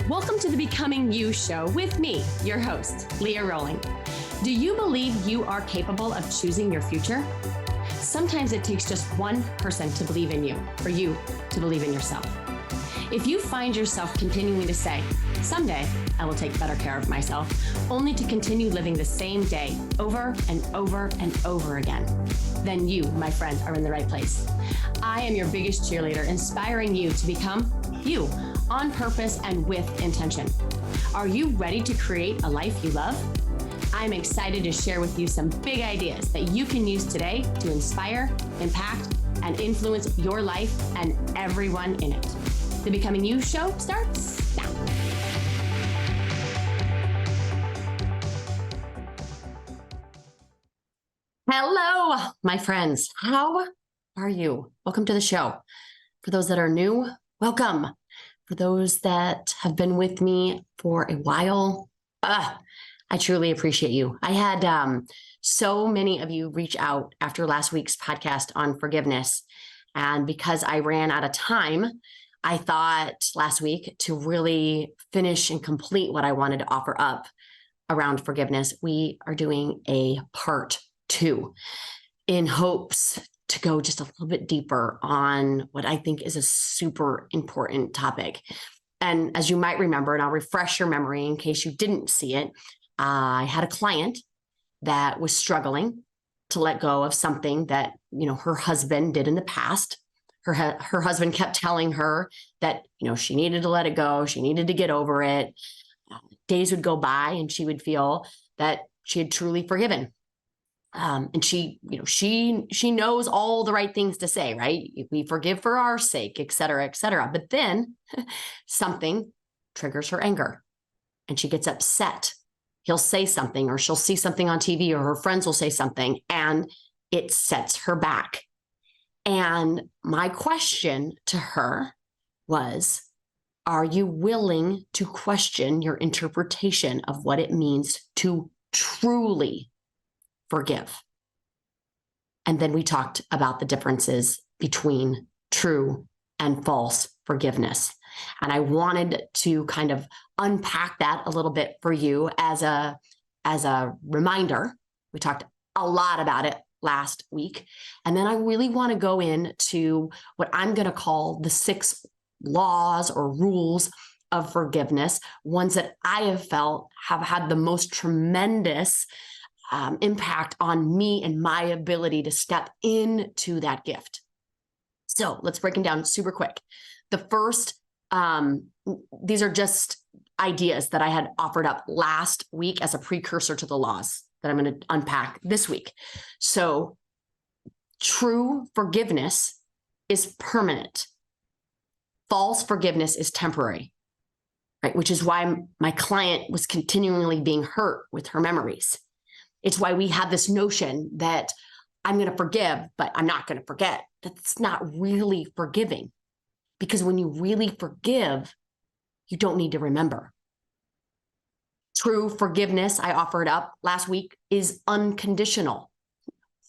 Welcome to the Becoming You show with me, your host, Leah Rowling. Do you believe you are capable of choosing your future? Sometimes it takes just one person to believe in you, or you to believe in yourself. If you find yourself continuing to say, someday I will take better care of myself, only to continue living the same day over and over and over again, then you, my friend, are in the right place. I am your biggest cheerleader, inspiring you to become you on purpose and with intention. Are you ready to create a life you love? I'm excited to share with you some big ideas that you can use today to inspire, impact, and influence your life and everyone in it. The Becoming You show starts now. Hello, my friends. How are you? Welcome to the show. For those that are new, welcome. For those that have been with me for a while, I truly appreciate you. I had so many of you reach out after last week's podcast on forgiveness. And because I ran out of time, I thought last week to really finish and complete what I wanted to offer up around forgiveness, we are doing a part 2 in hopes to go just a little bit deeper on what I think is a super important topic. And as you might remember, and I'll refresh your memory in case you didn't see it, I had a client that was struggling to let go of something that, her husband did in the past. Her husband kept telling her that, she needed to let it go. She needed to get over it. Days would go by and she would feel that she had truly forgiven. And she knows all the right things to say, right? We forgive for our sake, et cetera, et cetera. But then something triggers her anger and she gets upset. He'll say something or she'll see something on TV or her friends will say something and it sets her back. And my question to her was, are you willing to question your interpretation of what it means to truly forgive? And then we talked about the differences between true and false forgiveness. And I wanted to kind of unpack that a little bit for you as a reminder. We talked a lot about it last week. And then I really want to go into what I'm going to call the 6 laws or rules of forgiveness, ones that I have felt have had the most tremendous impact on me and my ability to step into that gift. So let's break them down super quick. The first, these are just ideas that I had offered up last week as a precursor to the laws that I'm going to unpack this week. So true forgiveness is permanent. False forgiveness is temporary, right? Which is why my client was continually being hurt with her memories. It's why we have this notion that I'm going to forgive, but I'm not going to forget. That's not really forgiving. Because when you really forgive, you don't need to remember. True forgiveness, I offered up last week, is unconditional.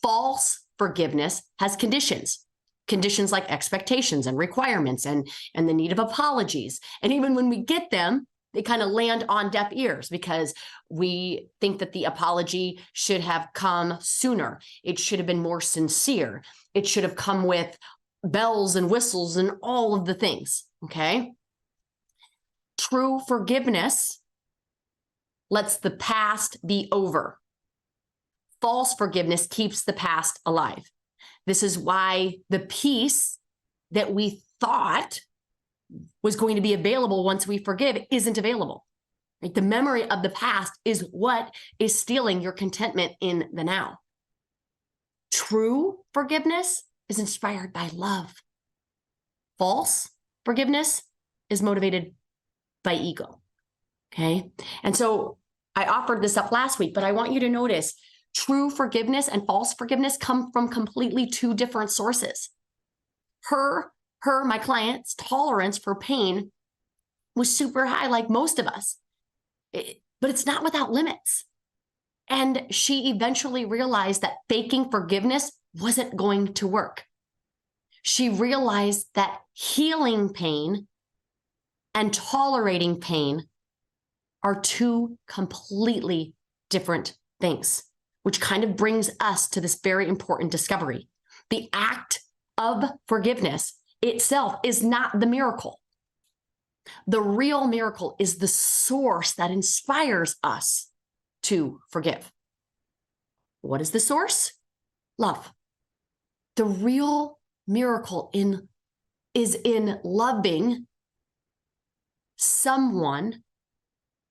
False forgiveness has conditions. Conditions like expectations and requirements and the need of apologies. And even when we get them, they kind of land on deaf ears because we think that the apology should have come sooner. It should have been more sincere. It should have come with bells and whistles and all of the things, okay? True forgiveness lets the past be over. False forgiveness keeps the past alive. This is why the peace that we thought was going to be available once we forgive isn't available. Right? The memory of the past is what is stealing your contentment in the now. True forgiveness is inspired by love. False forgiveness is motivated by ego. Okay. And so I offered this up last week, but I want you to notice true forgiveness and false forgiveness come from completely 2 different sources. My client's tolerance for pain was super high, like most of us, but it's not without limits. And she eventually realized that faking forgiveness wasn't going to work. She realized that healing pain and tolerating pain are two completely different things, which kind of brings us to this very important discovery. The act of forgiveness itself is not the miracle. The real miracle is the source that inspires us to forgive. What is the source? Love. The real miracle is in loving someone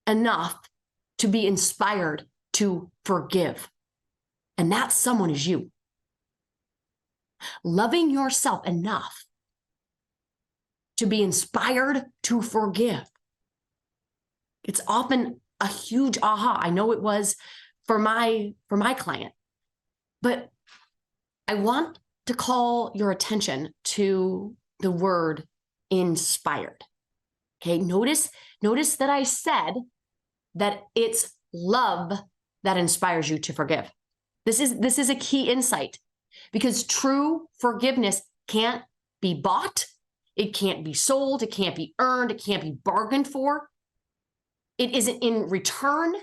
enough to be inspired to forgive. And that someone is you. Loving yourself enough to be inspired to forgive. It's often a huge aha. I know it was for my client, but I want to call your attention to the word inspired. Okay, notice that I said that it's love that inspires you to forgive. This is a key insight, because true forgiveness can't be bought, it can't be sold, it can't be earned, it can't be bargained for. It isn't in return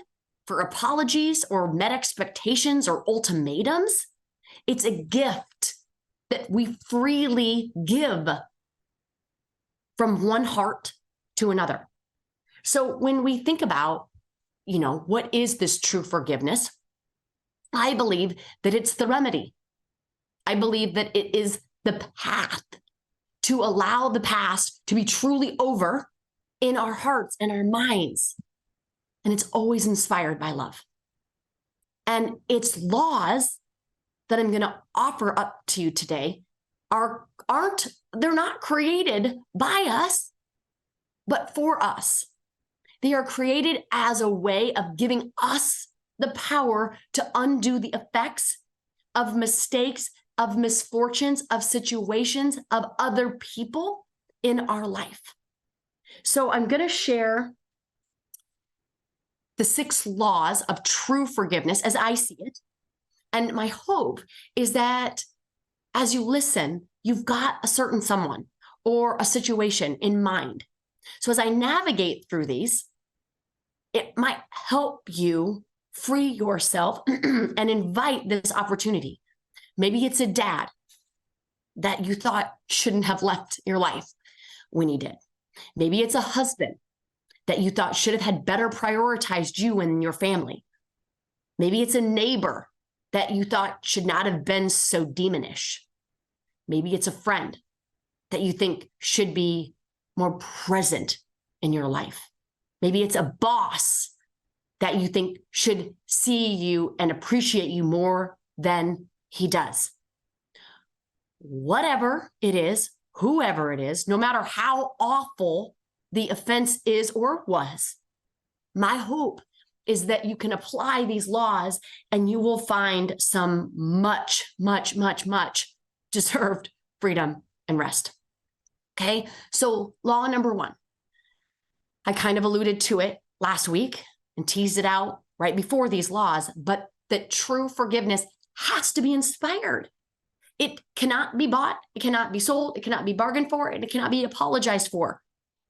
for apologies or met expectations or ultimatums. It's a gift that we freely give from one heart to another. So when we think about, what is this true forgiveness? I believe that it's the remedy. I believe that it is the path to allow the past to be truly over in our hearts and our minds. And it's always inspired by love. And its laws that I'm going to offer up to you today they're not created by us, but for us. They are created as a way of giving us the power to undo the effects of mistakes, of misfortunes, of situations, of other people in our life. So I'm going to share the 6 laws of true forgiveness as I see it. And my hope is that as you listen, you've got a certain someone or a situation in mind. So as I navigate through these, it might help you free yourself and invite this opportunity. Maybe it's a dad that you thought shouldn't have left your life when he did. Maybe it's a husband that you thought should have had better prioritized you and your family. Maybe it's a neighbor that you thought should not have been so demonish. Maybe it's a friend that you think should be more present in your life. Maybe it's a boss that you think should see you and appreciate you more than he does. Whatever it is, whoever it is, no matter how awful the offense is or was, my hope is that you can apply these laws and you will find some much, much, much, much deserved freedom and rest. Okay, so law number 1. I kind of alluded to it last week and teased it out right before these laws, but that true forgiveness has to be inspired. It cannot be bought, it cannot be sold, it cannot be bargained for, and it cannot be apologized for,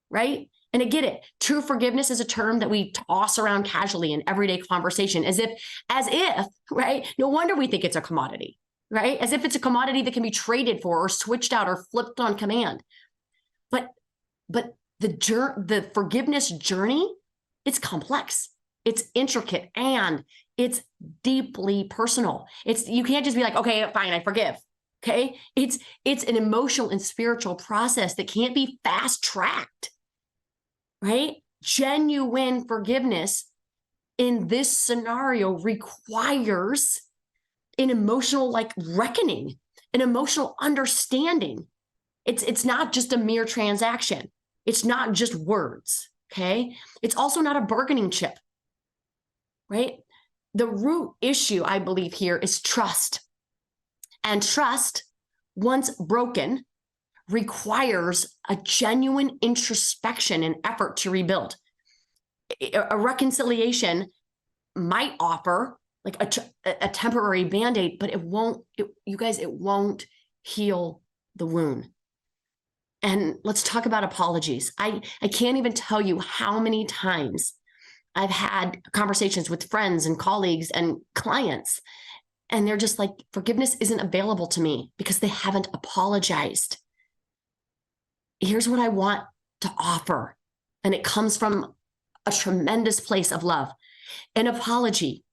right? And I get it. True forgiveness is a term that we toss around casually in everyday conversation as if, right? No wonder we think it's a commodity, right? As if it's a commodity that can be traded for or switched out or flipped on command. But the forgiveness journey, it's complex, it's intricate, and it's deeply personal. You can't just be like, okay, fine, I forgive. Okay. It's an emotional and spiritual process that can't be fast tracked, right? Genuine forgiveness in this scenario requires an emotional reckoning, an emotional understanding. It's not just a mere transaction. It's not just words. Okay. It's also not a bargaining chip, right? The root issue, I believe, here is trust. And trust, once broken, requires a genuine introspection and effort to rebuild. A reconciliation might offer a temporary Band-Aid, but it won't heal the wound. And let's talk about apologies. I can't even tell you how many times I've had conversations with friends and colleagues and clients, and they're just like, forgiveness isn't available to me because they haven't apologized. Here's what I want to offer. And it comes from a tremendous place of love. An apology,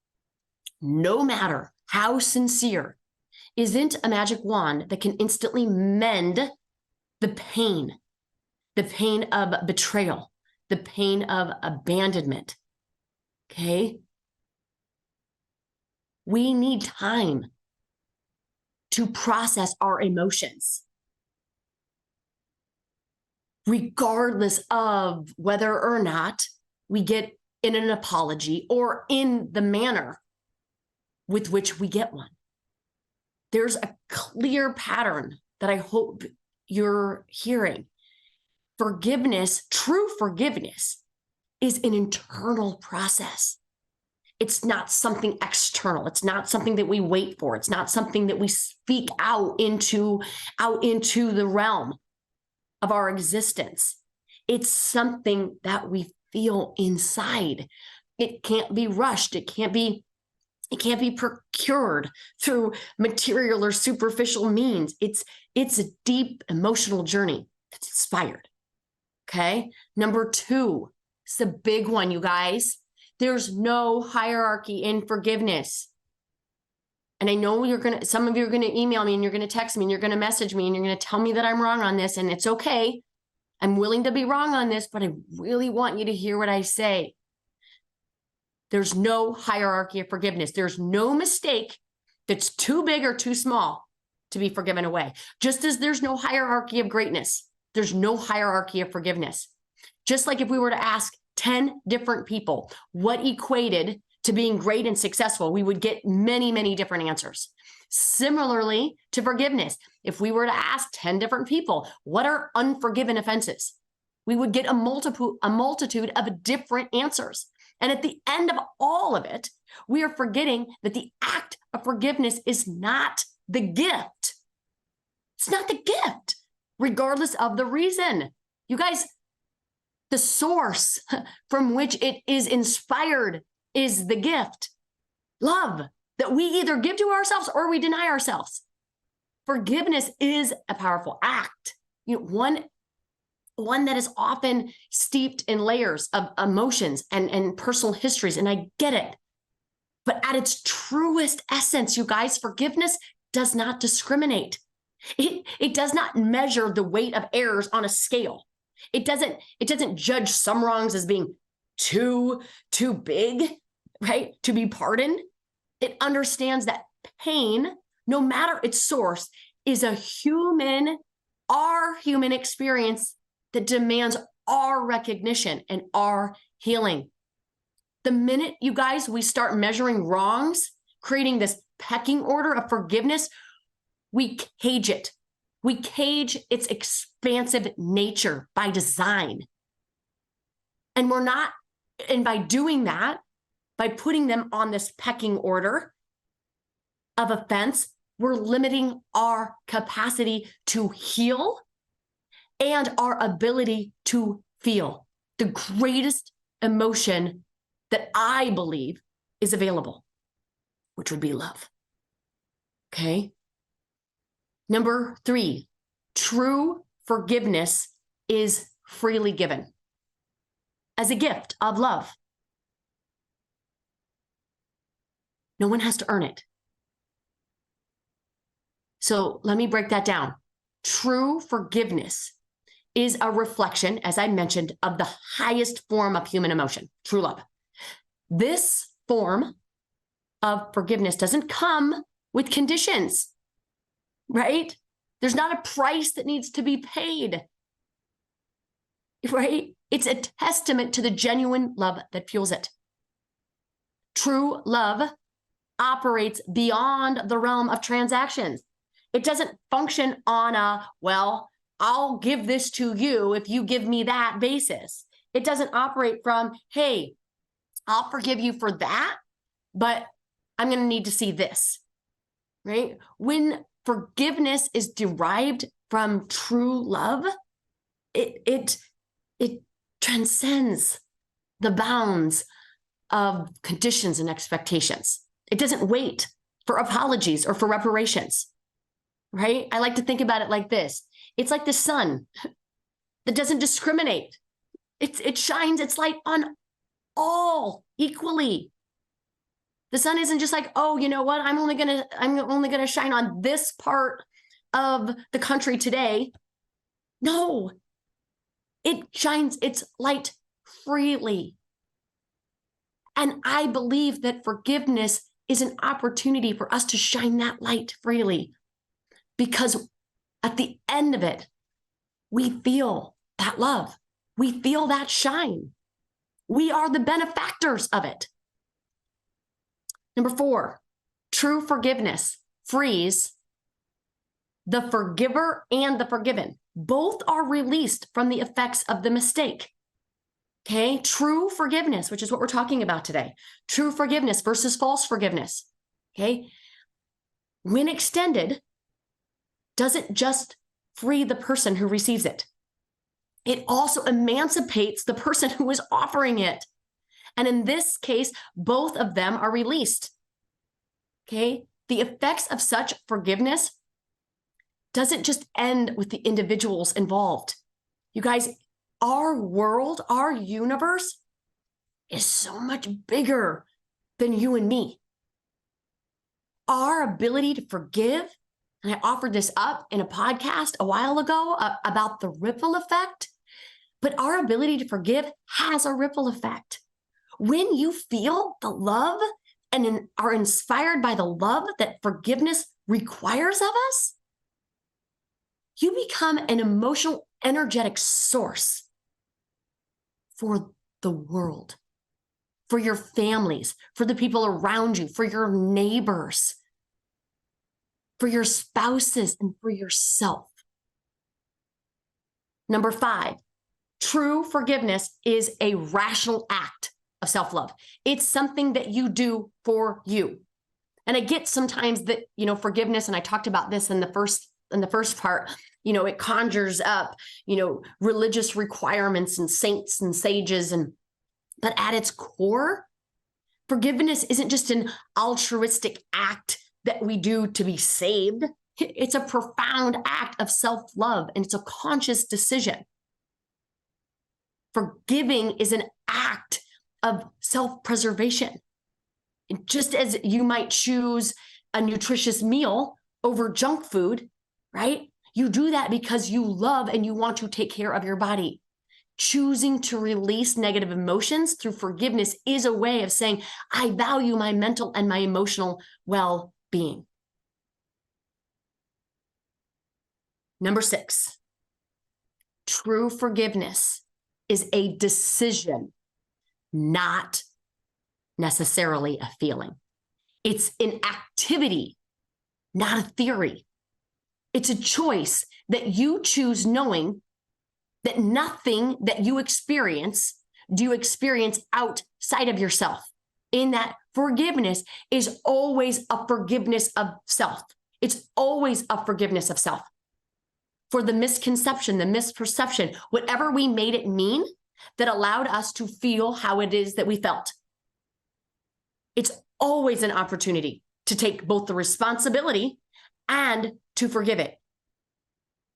no matter how sincere, isn't a magic wand that can instantly mend the pain of betrayal, the pain of abandonment. Okay? We need time to process our emotions, regardless of whether or not we get in an apology or in the manner with which we get one. There's a clear pattern that I hope you're hearing. Forgiveness, true forgiveness, is an internal process. It's not something external. It's not something that we wait for. It's not something that we speak out into the realm of our existence. It's something that we feel inside. It can't be rushed. It can't be procured through material or superficial means. It's a deep emotional journey that's inspired. Okay. Number 2, it's a big one, you guys. There's no hierarchy in forgiveness. And I know some of you are going to email me and you're going to text me and you're going to message me and you're going to tell me that I'm wrong on this, and it's okay. I'm willing to be wrong on this, but I really want you to hear what I say. There's no hierarchy of forgiveness. There's no mistake that's too big or too small to be forgiven away. Just as there's no hierarchy of greatness, there's no hierarchy of forgiveness. Just like if we were to ask 10 different people what equated to being great and successful, we would get many, many different answers. Similarly to forgiveness, if we were to ask 10 different people, what are unforgiven offenses? We would get a multitude of different answers. And at the end of all of it, we are forgetting that the act of forgiveness is not the gift. It's not the gift, regardless of the reason. You guys, the source from which it is inspired is the gift. Love that we either give to ourselves or we deny ourselves. Forgiveness is a powerful act. One that is often steeped in layers of emotions and personal histories, and I get it. But at its truest essence, you guys, forgiveness does not discriminate. It does not measure the weight of errors on a scale. It doesn't judge some wrongs as being too big, right, to be pardoned. It understands that pain, no matter its source, is our human experience that demands our recognition and our healing. The minute, you guys, we start measuring wrongs, creating this pecking order of forgiveness, we cage it. We cage its expansive nature by design. And by doing that, by putting them on this pecking order of offense, we're limiting our capacity to heal and our ability to feel the greatest emotion that I believe is available, which would be love. Okay. Number 3, true forgiveness is freely given as a gift of love. No one has to earn it. So let me break that down. True forgiveness is a reflection, as I mentioned, of the highest form of human emotion, true love. This form of forgiveness doesn't come with conditions, right? There's not a price that needs to be paid, right? It's a testament to the genuine love that fuels it. True love operates beyond the realm of transactions. It doesn't function on a, well, I'll give this to you if you give me that basis. It doesn't operate from, hey, I'll forgive you for that, but I'm going to need to see this, right? When forgiveness is derived from true love, It transcends the bounds of conditions and expectations. It doesn't wait for apologies or for reparations, right? I like to think about it like this. It's like the sun that doesn't discriminate. It shines its light on all equally. The sun isn't just like, oh, you know what? I'm only gonna shine on this part of the country today. No, it shines its light freely. And I believe that forgiveness is an opportunity for us to shine that light freely, because at the end of it, we feel that love. We feel that shine. We are the benefactors of it. Number 4, true forgiveness frees the forgiver and the forgiven. Both are released from the effects of the mistake. Okay, true forgiveness, which is what we're talking about today. True forgiveness versus false forgiveness. Okay, when extended, doesn't just free the person who receives it. It also emancipates the person who is offering it. And in this case, both of them are released. Okay, the effects of such forgiveness doesn't just end with the individuals involved. You guys, our world, our universe is so much bigger than you and me. Our ability to forgive, and I offered this up in a podcast a while ago about the ripple effect, but our ability to forgive has a ripple effect. When you feel the love and are inspired by the love that forgiveness requires of us, you become an emotional, energetic source for the world, for your families, for the people around you, for your neighbors, for your spouses, and for yourself. Number 5, true forgiveness is a rational act of self-love. It's something that you do for you. And I get sometimes that, forgiveness, and I talked about this in the first part, it conjures up, religious requirements and saints and sages, but at its core, forgiveness isn't just an altruistic act that we do to be saved. It's a profound act of self-love, and it's a conscious decision. Forgiving is an act of self-preservation. And just as you might choose a nutritious meal over junk food, right? You do that because you love and you want to take care of your body. Choosing to release negative emotions through forgiveness is a way of saying, I value my mental and my emotional well-being. Number 6, true forgiveness is a decision, not necessarily a feeling. It's an activity, not a theory. It's a choice that you choose, knowing that nothing that you experience do you experience outside of yourself. In that, forgiveness is always a forgiveness of self. It's always a forgiveness of self. For the misconception, the misperception, whatever we made it mean that allowed us to feel how it is that we felt. It's always an opportunity to take both the responsibility and to forgive it.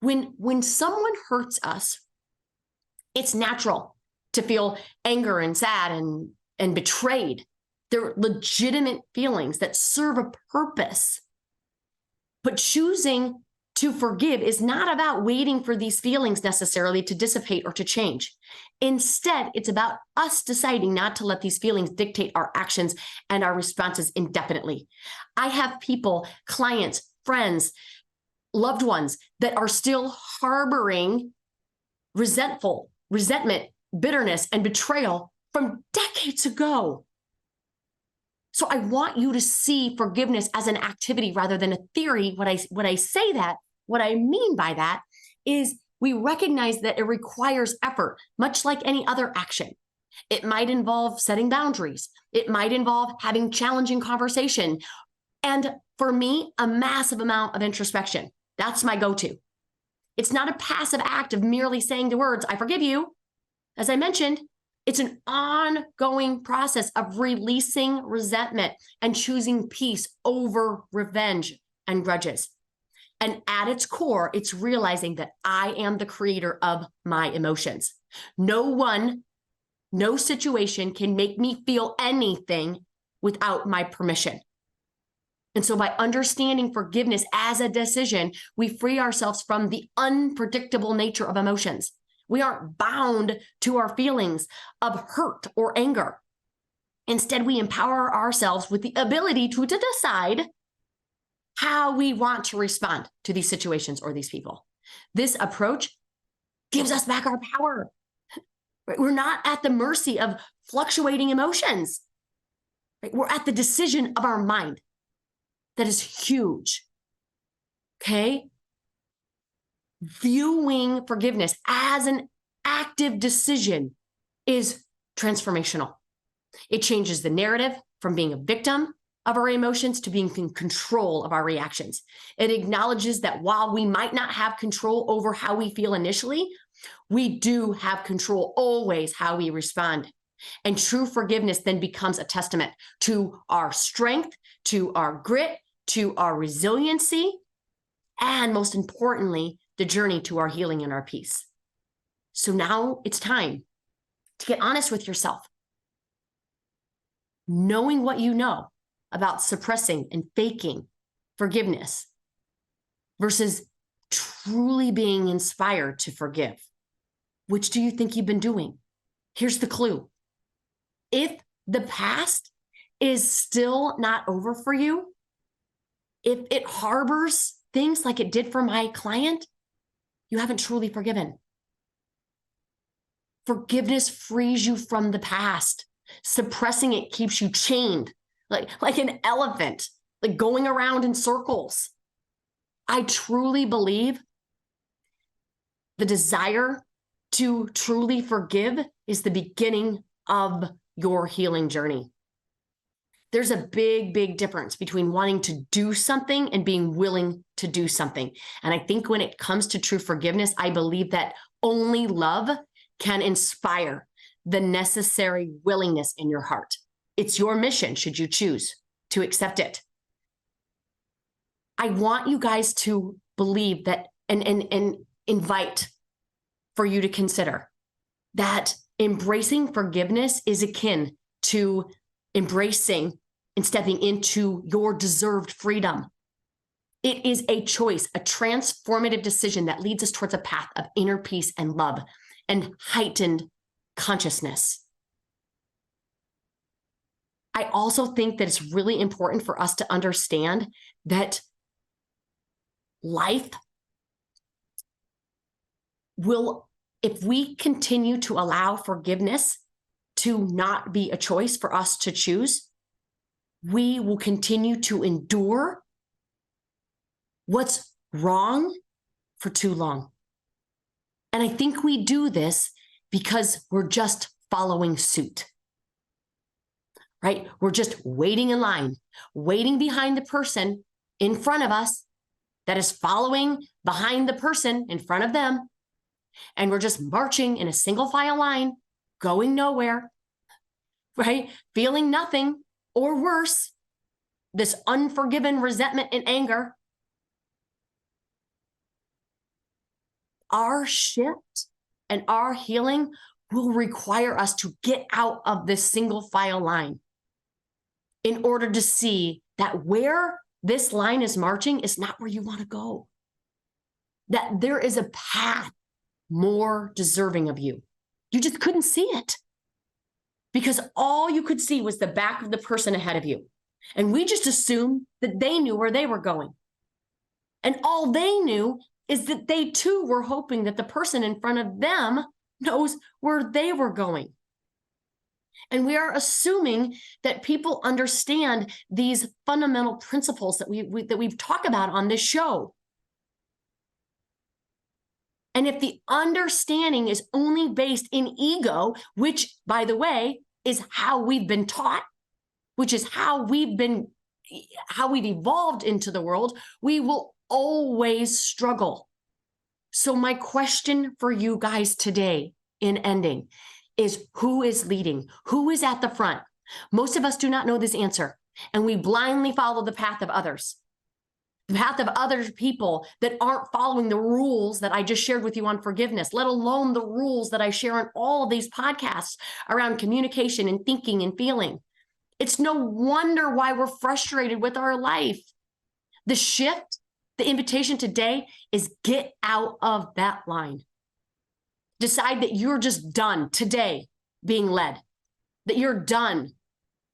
When someone hurts us, it's natural to feel anger and sad and betrayed. They're legitimate feelings that serve a purpose. But choosing to forgive is not about waiting for these feelings necessarily to dissipate or to change. Instead, it's about us deciding not to let these feelings dictate our actions and our responses indefinitely. I have people, clients, friends, loved ones that are still harboring resentment, bitterness, and betrayal from decades ago. So I want you to see forgiveness as an activity rather than a theory. What I mean by that is we recognize that it requires effort, much like any other action. It might involve setting boundaries. It might involve having challenging conversation. And for me, a massive amount of introspection. That's my go-to. It's not a passive act of merely saying the words, I forgive you. As I mentioned, it's an ongoing process of releasing resentment and choosing peace over revenge and grudges. And at its core, it's realizing that I am the creator of my emotions. No one, no situation can make me feel anything without my permission. And so by understanding forgiveness as a decision, we free ourselves from the unpredictable nature of emotions. We aren't bound to our feelings of hurt or anger. Instead, we empower ourselves with the ability to decide how we want to respond to these situations or these people. This approach gives us back our power. We're not at the mercy of fluctuating emotions. We're at the decision of our mind. That is huge. Okay? Viewing forgiveness as an active decision is transformational. It changes the narrative from being a victim of our emotions to being in control of our reactions. It acknowledges that while we might not have control over how we feel initially, we do have control always how we respond. And true forgiveness then becomes a testament to our strength, to our grit, to our resiliency, and most importantly, the journey to our healing and our peace. So now it's time to get honest with yourself. Knowing what you know about suppressing and faking forgiveness versus truly being inspired to forgive. Which do you think you've been doing? Here's the clue. If the past is still not over for you, if it harbors things like it did for my client, you haven't truly forgiven. Forgiveness frees you from the past. Suppressing it keeps you chained, like an elephant, like going around in circles. I truly believe the desire to truly forgive is the beginning of your healing journey. There's a big, big difference between wanting to do something and being willing to do something. And I think when it comes to true forgiveness, I believe that only love can inspire the necessary willingness in your heart. It's your mission, should you choose to accept it. I want you guys to believe that and invite for you to consider that embracing forgiveness is akin to embracing and stepping into your deserved freedom. It is a choice, a transformative decision that leads us towards a path of inner peace and love and heightened consciousness. I also think that it's really important for us to understand that life will, if we continue to allow forgiveness to not be a choice for us to choose, we will continue to endure what's wrong for too long. And I think we do this because we're just following suit, right? We're just waiting in line, waiting behind the person in front of us that is following behind the person in front of them. And we're just marching in a single file line, going nowhere, right? Feeling nothing or worse, this unforgiven resentment and anger. Our shift and our healing will require us to get out of this single file line in order to see that where this line is marching is not where you want to go. That there is a path more deserving of you. You just couldn't see it because all you could see was the back of the person ahead of you. And we just assumed that they knew where they were going. And all they knew is that they too were hoping that the person in front of them knows where they were going. And we are assuming that people understand these fundamental principles that we've talked about on this show. And if the understanding is only based in ego, which, by the way, is how we've been taught, which is how we've evolved into the world, we will always struggle. So my question for you guys today in ending is, who is leading? Who is at the front? Most of us do not know this answer, and we blindly follow the path of others. The path of other people that aren't following the rules that I just shared with you on forgiveness, let alone the rules that I share on all of these podcasts around communication and thinking and feeling. It's no wonder why we're frustrated with our life. The shift, the invitation today is get out of that line. Decide that you're just done today being led, that you're done,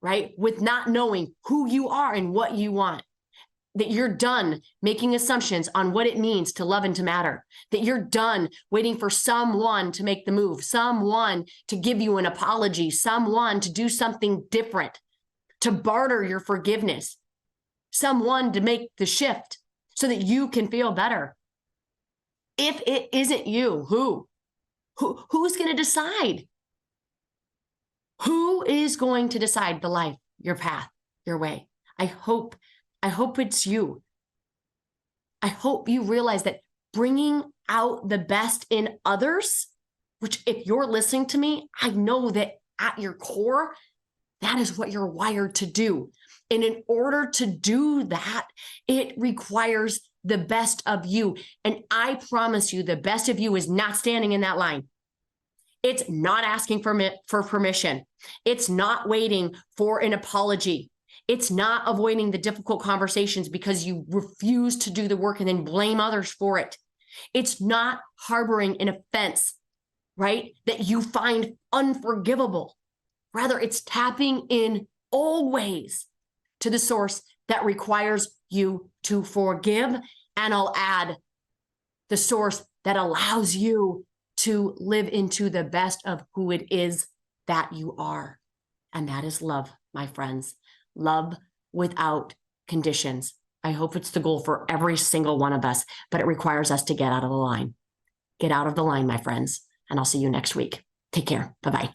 right, with not knowing who you are and what you want. That you're done making assumptions on what it means to love and to matter, that you're done waiting for someone to make the move, someone to give you an apology, someone to do something different, to barter your forgiveness, someone to make the shift so that you can feel better. If it isn't you, who's going to decide? Who is going to decide the life, your path, your way? I hope it's you. I hope you realize that bringing out the best in others, which if you're listening to me, I know that at your core, that is what you're wired to do. And in order to do that, it requires the best of you. And I promise you, the best of you is not standing in that line. It's not asking for permission. It's not waiting for an apology. It's not avoiding the difficult conversations because you refuse to do the work and then blame others for it. It's not harboring an offense, right, that you find unforgivable. Rather, it's tapping in always to the source that requires you to forgive. And I'll add the source that allows you to live into the best of who it is that you are. And that is love, my friends. Love without conditions. I hope it's the goal for every single one of us, but it requires us to get out of the line. Get out of the line, my friends, and I'll see you next week. Take care. Bye-bye.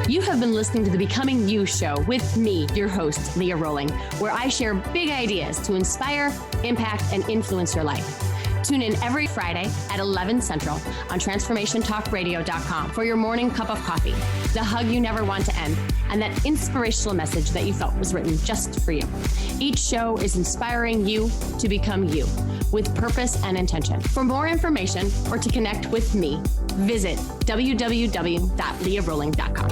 You have been listening to the Becoming You show with me, your host, Leah Rolling, where I share big ideas to inspire, impact, and influence your life. Tune in every Friday at 11 Central on transformationtalkradio.com for your morning cup of coffee, the hug you never want to end, and that inspirational message that you felt was written just for you. Each show is inspiring you to become you with purpose and intention. For more information or to connect with me, visit www.leahrolling.com.